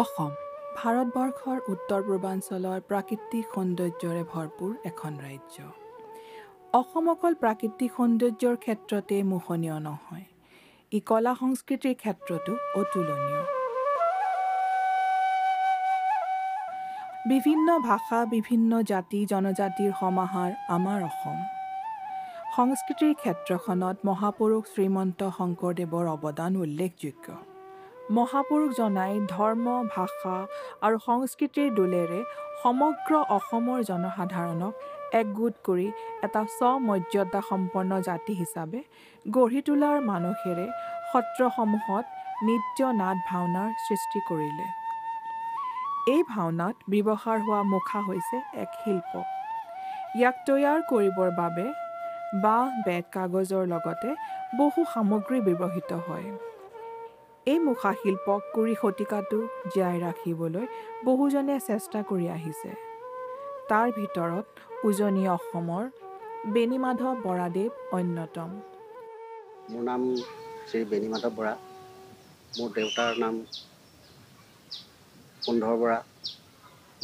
অসম ভাৰতবৰ্ষৰ উত্তৰ পূৰ্বাঞ্চলৰ প্ৰাকৃতিক সৌন্দৰ্যৰে ভৰপূৰ এখন ৰাজ্য। অসম অকল প্ৰাকৃতিক সৌন্দৰ্যৰ ক্ষেত্ৰতে মোহনীয় নহয়, ই কলা সংস্কৃতিৰ ক্ষেত্ৰতো অতুলনীয়। বিভিন্ন ভাষা, বিভিন্ন জাতি জনজাতিৰ সমাহাৰ আমাৰ অসম। সংস্কৃতিৰ ক্ষেত্ৰখনত মহাপুৰুষ শ্ৰীমন্ত শংকৰদেৱৰ অৱদান উল্লেখযোগ্য। মহাপুৰুষজনাই ধৰ্ম, ভাষা আৰু সংস্কৃতিৰ দোলেৰে সমগ্ৰ অসমৰ জনসাধাৰণক একগোট কৰি এটা স্ব-মৰ্যাদাসম্পন্ন জাতি হিচাপে গঢ়ি তোলাৰ মানসেৰে সত্ৰসমূহত নৃত্য, নাট, ভাওনাৰ সৃষ্টি কৰিলে। এই ভাওনাত ব্যৱহাৰ হোৱা মুখা হৈছে এক শিল্প। ইয়াক তৈয়াৰ কৰিবৰ বাবে বাঁহ, বেত, কাগজৰ লগতে বহু সামগ্ৰী ব্যৱহৃত হয়। এই মুখা শিল্পক কুৰি শতিকাতো জীয়াই ৰাখিবলৈ বহুজনে চেষ্টা কৰি আহিছে। তাৰ ভিতৰত উজনি অসমৰ বেণীমাধৱ বৰাদেৱ অন্যতম। মোৰ নাম শ্ৰী বেণীমাধৱ বৰা। মোৰ দেউতাৰ নাম কুন্ধৰ বৰা,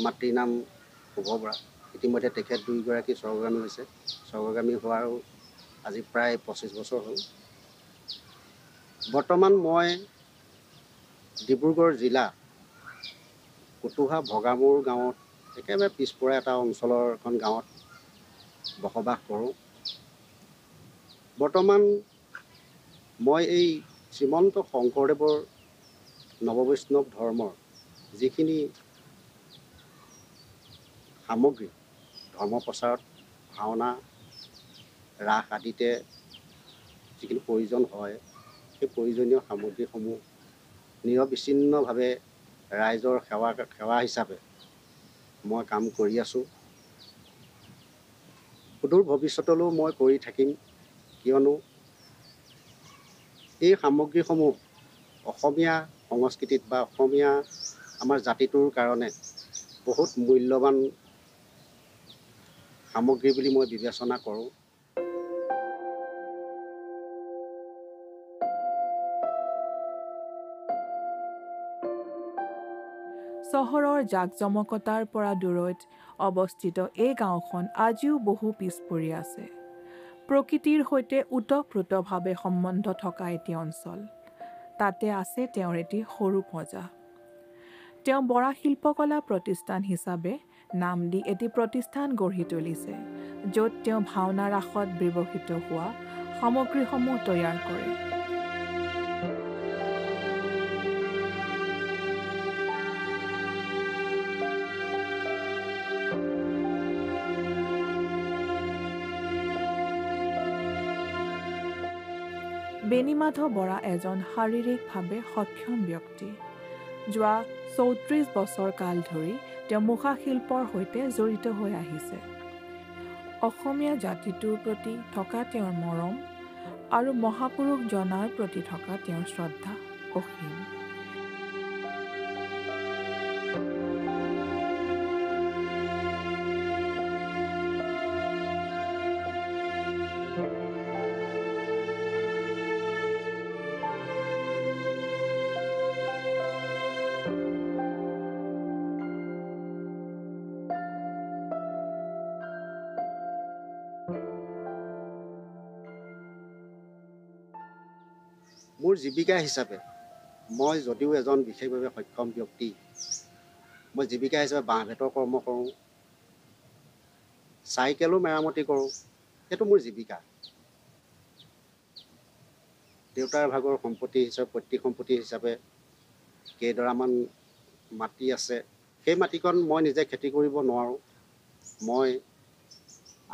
মাতৃৰ নাম শুভ বৰা। ইতিমধ্যে তেখেত দুয়োগৰাকী স্বৰ্গগামী হৈছে। স্বৰ্গগামী হোৱাৰো আজি প্ৰায় 25 বছৰ হ'ল। বৰ্তমান মই ডিব্ৰুগড় জিলা কুতুহা ভগামুৰ গাঁৱত, একেবাৰে পিছপৰা এটা অঞ্চলৰ এখন গাঁৱত বসবাস কৰোঁ। বৰ্তমান মই এই শ্ৰীমন্ত শংকৰদেৱৰ নৱবৈষ্ণৱ ধৰ্মৰ যিখিনি সামগ্ৰী, ধৰ্ম প্ৰচাৰত ভাওনা, ৰাস আদিতে যিখিনি প্ৰয়োজন হয়, সেই প্ৰয়োজনীয় সামগ্ৰীসমূহ নিৰবিচ্ছিন্নভাৱে ৰাইজৰ সেৱা হিচাপে মই কাম কৰি আছোঁ। সুদূৰ ভৱিষ্যতলৈও মই কৰি থাকিম, কিয়নো এই সামগ্ৰীসমূহ অসমীয়া সংস্কৃতিত বা অসমীয়া আমাৰ জাতিটোৰ কাৰণে বহুত মূল্যৱান সামগ্ৰী বুলি মই বিবেচনা কৰোঁ। চহৰৰ জাকজমকতাৰ পৰা দূৰৈত অৱস্থিত এই গাঁওখন আজিও বহু পিছ পৰি আছে। প্ৰকৃতিৰ সৈতে ওতঃপ্ৰোতভাৱে সম্বন্ধ থকা এটি অঞ্চল। তাতে আছে তেওঁৰ এটি সৰু প্ৰজা। তেওঁ বৰা শিল্পকলা প্ৰতিষ্ঠান হিচাপে নাম দি এটি প্ৰতিষ্ঠান গঢ়ি তুলিছে, য'ত তেওঁ ভাওনা ৰাসত ব্যৱহৃত হোৱা সামগ্ৰীসমূহ তৈয়াৰ কৰে। বেণীমাধৱ বৰা এজন শাৰীৰিকভাৱে সক্ষম ব্যক্তি। যোৱা ৩৪ বছৰ কাল ধৰি তেওঁ মুখা শিল্পৰ সৈতে জড়িত হৈ আহিছে। অসমীয়া জাতিটোৰ প্ৰতি থকা তেওঁৰ মৰম আৰু মহাপুৰুষজনাৰ প্ৰতি থকা তেওঁৰ শ্ৰদ্ধা অসীম। মোৰ জীৱিকা হিচাপে মই যদিও এজন বিশেষভাৱে সক্ষম ব্যক্তি, মই জীৱিকা হিচাপে বাঁহ বেতৰ কৰ্ম কৰোঁ, চাইকেলো মেৰামতি কৰোঁ। সেইটো মোৰ জীৱিকা। দেউতাৰ ভাগৰ সম্পত্তি হিচাপে, পৈতৃক সম্পত্তি হিচাপে কেইডৰামান মাটি আছে। সেই মাটিকণ মই নিজে খেতি কৰিব নোৱাৰোঁ। মই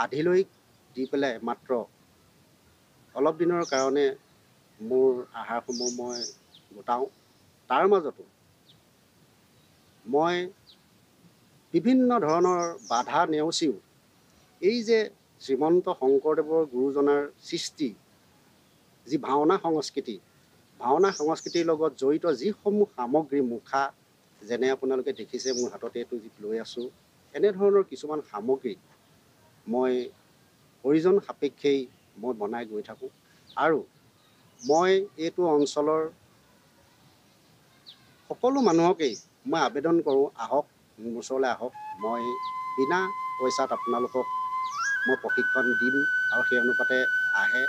আধিলৈ দি পেলাই মাত্ৰ অলপ দিনৰ কাৰণে মোৰ আহাৰসমূহ মই গোটাওঁ। তাৰ মাজতো মই বিভিন্ন ধৰণৰ বাধা নেওচিও এই যে শ্ৰীমন্ত শংকৰদেৱৰ গুৰুজনাৰ সৃষ্টি যি ভাওনা সংস্কৃতিৰ লগত জড়িত যিসমূহ সামগ্ৰী, মুখা, যেনে আপোনালোকে দেখিছে মোৰ হাততে এইটো যি লৈ আছোঁ, এনেধৰণৰ কিছুমান সামগ্ৰী মই প্ৰয়োজন সাপেক্ষেই মই বনাই গৈ থাকোঁ। আৰু মই এইটো অঞ্চলৰ সকলো মানুহকেই মই আবেদন কৰোঁ, আহক, মোৰ ওচৰলৈ আহক। মই বিনা পইচাত আপোনালোকক মই প্ৰশিক্ষণ দিম আৰু সেই অনুপাতে আহে।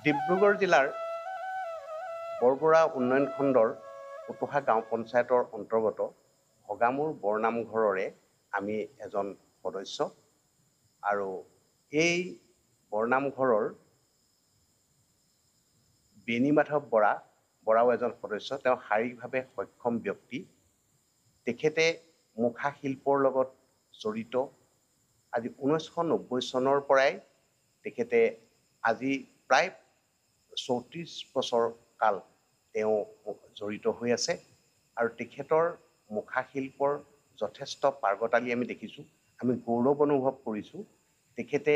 ডিব্ৰুগড় জিলাৰ বৰবৰা উন্নয়ন খণ্ডৰ উতুহা গাঁও পঞ্চায়তৰ অন্তৰ্গত ভগামুৰ বৰনামঘৰৰে আমি এজন সদস্য আৰু এই বৰনামঘৰৰ বেণীমাধৱ বৰাও এজন সদস্য। তেওঁ শাৰীৰিকভাৱে সক্ষম ব্যক্তি। তেখেতে মুখা শিল্পৰ লগত জড়িত। আজি 1990 চনৰ পৰাই তেখেতে আজি প্ৰায় 34 বছৰ কাল তেওঁ জড়িত হৈ আছে আৰু তেখেতৰ মুখা শিল্পৰ যথেষ্ট পাৰ্গতালী আমি দেখিছোঁ। আমি গৌৰৱ অনুভৱ কৰিছোঁ। তেখেতে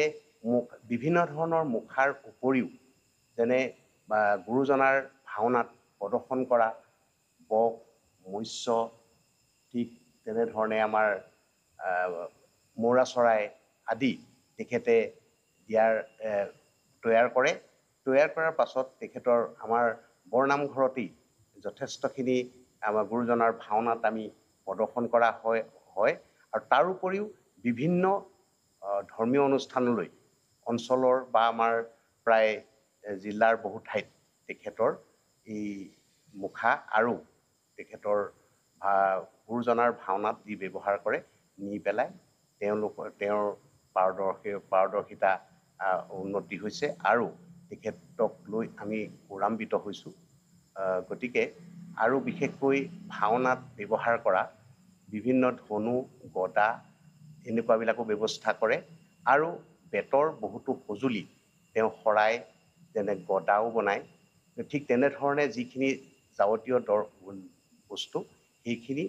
বিভিন্ন ধৰণৰ মুখাৰ উপৰিও যেনে গুৰুজনাৰ ভাওনাত প্ৰদৰ্শন কৰা বক, মৎস্য, ঠিক তেনেধৰণে আমাৰ মৌৰা চৰাই আদি তেখেতে তৈয়াৰ কৰে। তৈয়াৰ কৰাৰ পাছত তেখেতৰ আমাৰ বৰনামঘৰতেই যথেষ্টখিনি আমাৰ গুৰুজনাৰ ভাওনাত আমি প্ৰদৰ্শন কৰা হয় আৰু তাৰোপৰিও বিভিন্ন ধৰ্মীয় অনুষ্ঠানলৈ অঞ্চলৰ বা আমাৰ প্ৰায় জিলাৰ বহু ঠাইত তেখেতৰ এই মুখা আৰু তেখেতৰ গুৰুজনাৰ ভাওনাত যি ব্যৱহাৰ কৰে নি পেলাই তেওঁৰ পাৰদৰ্শিতা উন্নতি হৈছে আৰু তেখেতক লৈ আমি গৌৰৱান্বিত হৈছোঁ। গতিকে আৰু বিশেষকৈ ভাওনাত ব্যৱহাৰ কৰা বিভিন্ন ধনু, গদা এনেকুৱাবিলাকো ব্যৱস্থা কৰে আৰু বেতৰ বহুতো সঁজুলি তেওঁ শৰাই যেনে গদাও বনায়। ঠিক তেনেধৰণে যিখিনি যাৱতীয় বস্তু সেইখিনি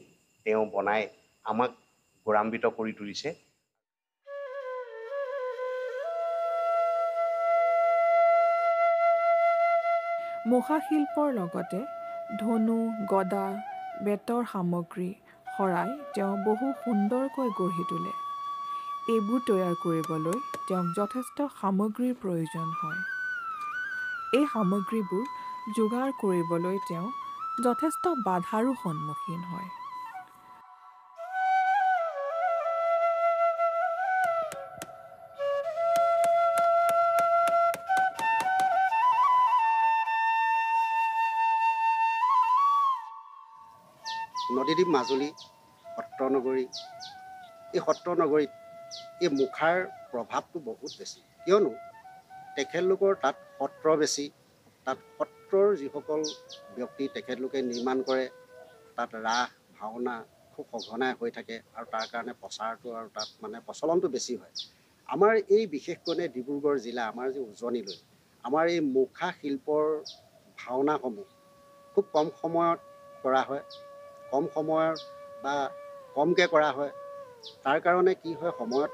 তেওঁ বনাই আমাক গৌৰৱান্বিত কৰি তুলিছে। মুখা শিল্পৰ লগতে ধনু, গদা, বেতৰ সামগ্ৰী, শৰাই তেওঁ বহু সুন্দৰকৈ গঢ়ি তোলে। এইবোৰ তৈয়াৰ কৰিবলৈ তেওঁক যথেষ্ট সামগ্ৰীৰ প্ৰয়োজন হয়। এই সামগ্ৰীবোৰ যোগাৰ কৰিবলৈ তেওঁ যথেষ্ট বাধাৰো সন্মুখীন হয়। নদীদ্বীপ মাজুলী সত্ৰ নগৰী, এই সত্ৰ নগৰীত এই মুখাৰ প্ৰভাৱটো বহুত বেছি। কিয়নো তেখেতলোকৰ তাত সত্ৰ বেছি। তাত সত্ৰৰ যিসকল ব্যক্তি তেখেতলোকে নিৰ্মাণ কৰে, তাত ৰাস ভাওনা খুব সঘনাই হৈ থাকে আৰু তাৰ কাৰণে প্ৰচাৰটো আৰু তাত মানে প্ৰচলনটো বেছি হয়। আমাৰ এই বিশেষকৈ ডিব্ৰুগড় জিলা, আমাৰ যি উজনিলৈ আমাৰ এই মুখা শিল্পৰ ভাওনাসমূহ খুব কম সময়ত কৰা হয়। কম সময়ৰ বা কমকৈ কৰা হয়। তাৰ কাৰণে কি হয়, সময়ত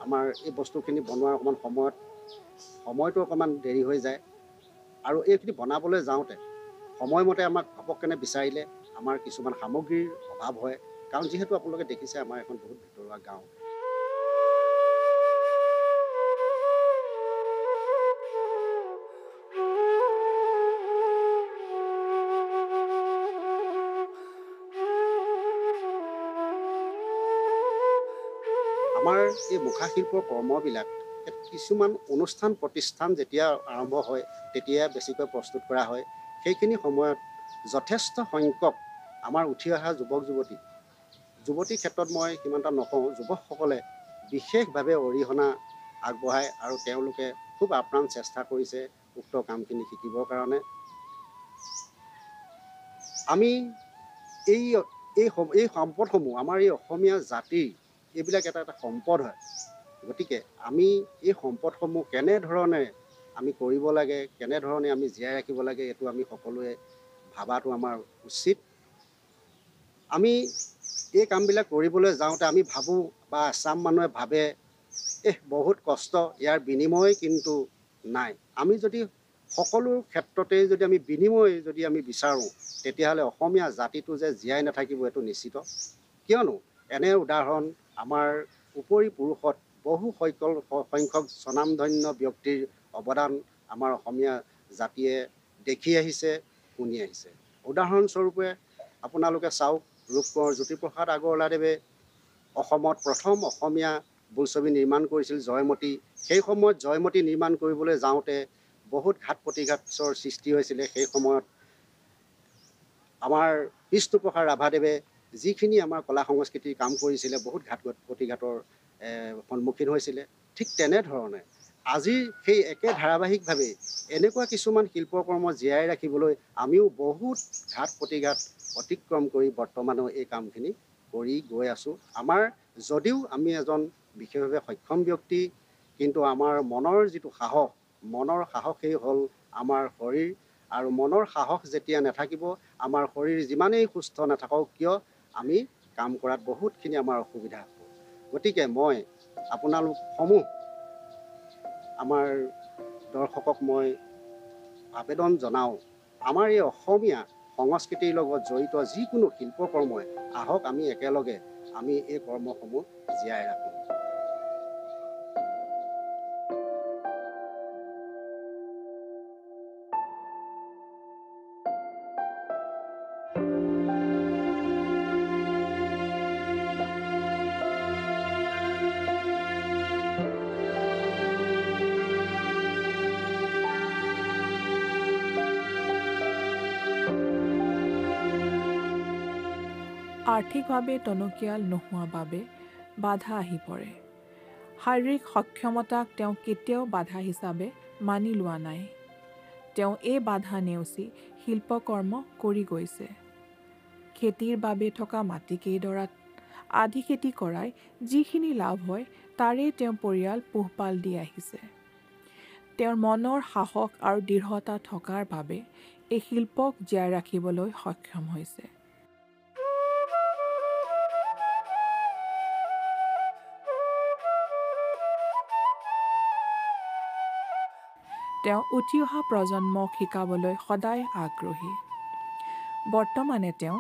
আমাৰ এই বস্তুখিনি বনোৱাৰ অকণমান সময়টো অকণমান দেৰি হৈ যায় আৰু এইখিনি বনাবলৈ যাওঁতে সময়মতে আমাক ঘপককেনে বিচাৰিলে আমাৰ কিছুমান সামগ্ৰীৰ অভাৱ হয়। কাৰণ যিহেতু আপোনালোকে দেখিছে আমাৰ এখন বহুত ভিতৰুৱা গাঁও। আমাৰ এই মুখা শিল্পৰ কৰ্মবিলাক কিছুমান অনুষ্ঠান প্ৰতিষ্ঠান যেতিয়া আৰম্ভ হয় তেতিয়া বেছিকৈ প্ৰস্তুত কৰা হয়। সেইখিনি সময়ত যথেষ্ট সংখ্যক আমাৰ উঠি অহা যুৱতীৰ ক্ষেত্ৰত মই সিমান এটা নকওঁ, যুৱকসকলে বিশেষভাৱে অৰিহণা আগবঢ়ায় আৰু তেওঁলোকে খুব আপ্ৰাণ চেষ্টা কৰিছে উক্ত কামখিনি শিকিবৰ কাৰণে। আমি এই এই এই সম্পদসমূহ আমাৰ এই অসমীয়া জাতিৰ এইবিলাক এটা এটা সম্পদ হয়। গতিকে আমি এই সম্পদসমূহ কেনেধৰণে আমি কৰিব লাগে, কেনেধৰণে আমি জীয়াই ৰাখিব লাগে, এইটো আমি সকলোৱে ভাবাটো আমাৰ উচিত। আমি এই কামবিলাক কৰিবলৈ যাওঁতে আমি ভাবোঁ বা আছাম মানুহে ভাবে বহুত কষ্ট, ইয়াৰ বিনিময় কিন্তু নাই। আমি যদি সকলো ক্ষেত্ৰতে যদি আমি বিনিময় যদি আমি বিচাৰোঁ, তেতিয়াহ'লে অসমীয়া জাতিটো যে জীয়াই নাথাকিব এইটো নিশ্চিত। কিয়নো এনে উদাহৰণ আমাৰ উপৰি পুৰুষত বহু সংখ্যক স্বনামধন্য ব্যক্তিৰ অৱদান আমাৰ অসমীয়া জাতিয়ে দেখি আহিছে, শুনি আহিছে। উদাহৰণস্বৰূপে আপোনালোকে চাওক, ৰূপকোঁৱৰ জ্যোতিপ্ৰসাদ আগৰৱালাদেৱে অসমত প্ৰথম অসমীয়া বোলছবি নিৰ্মাণ কৰিছিল জয়মতী। সেই সময়ত জয়মতী নিৰ্মাণ কৰিবলৈ যাওঁতে বহুত ঘাত প্ৰতিঘাতৰ সৃষ্টি হৈছিলে। সেই সময়ত আমাৰ বিষ্ণুপ্ৰসাদ ৰাভাদেৱে যিখিনি আমাৰ কলা সংস্কৃতিৰ কাম কৰিছিলে, বহুত ঘাত প্ৰতিঘাতৰ সন্মুখীন হৈছিলে। ঠিক তেনেধৰণে আজি সেই একে ধাৰাবাহিকভাৱে এনেকুৱা কিছুমান শিল্পকৰ্ম জীয়াই ৰাখিবলৈ আমিও বহুত ঘাত প্ৰতিঘাত অতিক্ৰম কৰি বৰ্তমানেও এই কামখিনি কৰি গৈ আছোঁ। আমাৰ যদিও আমি এজন বিশেষভাৱে সক্ষম ব্যক্তি, কিন্তু আমাৰ মনৰ যিটো সাহস, মনৰ সাহসেই হ'ল আমাৰ শৰীৰ। আৰু মনৰ সাহস যেতিয়া নাথাকিব, আমাৰ শৰীৰ যিমানেই সুস্থ নাথাকক কিয়, আমি কাম কৰাত বহুতখিনি আমাৰ অসুবিধা হ'ব। গতিকে মই আপোনালোকসমূহ আমাৰ দৰ্শকক মই আবেদন জনাওঁ, আমাৰ এই অসমীয়া সংস্কৃতিৰ লগত জড়িত যিকোনো শিল্পকৰ্মই আহক, আমি একেলগে আমি এই কৰ্মসমূহ জীয়াই ৰাখোঁ। আৰ্থিকভাৱে টনকিয়াল নোহোৱা বাবে বাধা আহি পৰে। শাৰীৰিক সক্ষমতাক তেওঁ কেতিয়াও বাধা হিচাপে মানি লোৱা নাই। তেওঁ এই বাধা নেওচি শিল্পকৰ্ম কৰি গৈছে। খেতিৰ বাবে থকা মাটিকেইডৰাত আধি খেতি কৰাই যিখিনি লাভ হয়, তাৰেই তেওঁ পৰিয়াল পোহপাল দি আহিছে। তেওঁৰ মনৰ সাহস আৰু দৃঢ়তা থকাৰ বাবে এই শিল্পক জীয়াই ৰাখিবলৈ সক্ষম হৈছে। তেওঁ উঠি অহা প্ৰজন্মক শিকাবলৈ সদায় আগ্ৰহী। বৰ্তমানে তেওঁ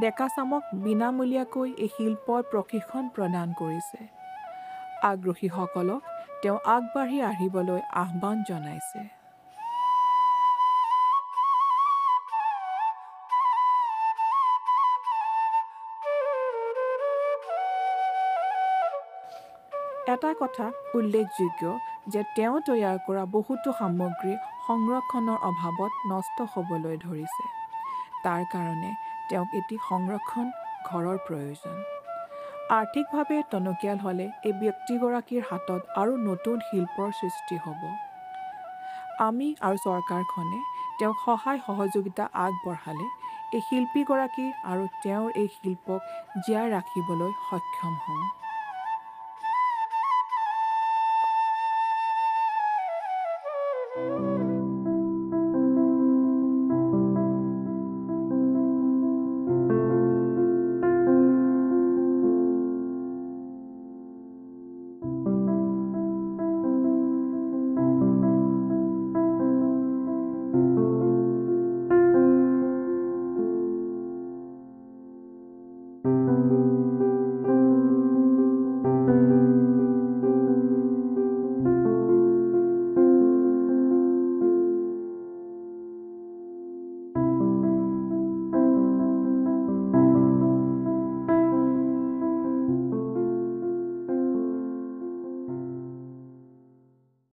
ডেকাচামক বিনামূলীয়াকৈ এই শিল্পৰ প্ৰশিক্ষণ প্ৰদান কৰিছে। আগ্ৰহীসকলক তেওঁ আগবাঢ়ি আহিবলৈ আহ্বান জনাইছে। এটা কথা উল্লেখযোগ্য যে তেওঁ তৈয়াৰ কৰা বহুতো সামগ্ৰী সংৰক্ষণৰ অভাৱত নষ্ট হ'বলৈ ধৰিছে। তাৰ কাৰণে তেওঁক এটি সংৰক্ষণ ঘৰৰ প্ৰয়োজন। আৰ্থিকভাৱে টনকিয়াল হ'লে এই ব্যক্তিগৰাকীৰ হাতত আৰু নতুন শিল্পৰ সৃষ্টি হ'ব। আমি আৰু চৰকাৰখনে তেওঁক সহায় সহযোগিতা আগবঢ়ালে এই শিল্পীগৰাকী আৰু তেওঁৰ এই শিল্পক জীয়াই ৰাখিবলৈ সক্ষম হ'ম।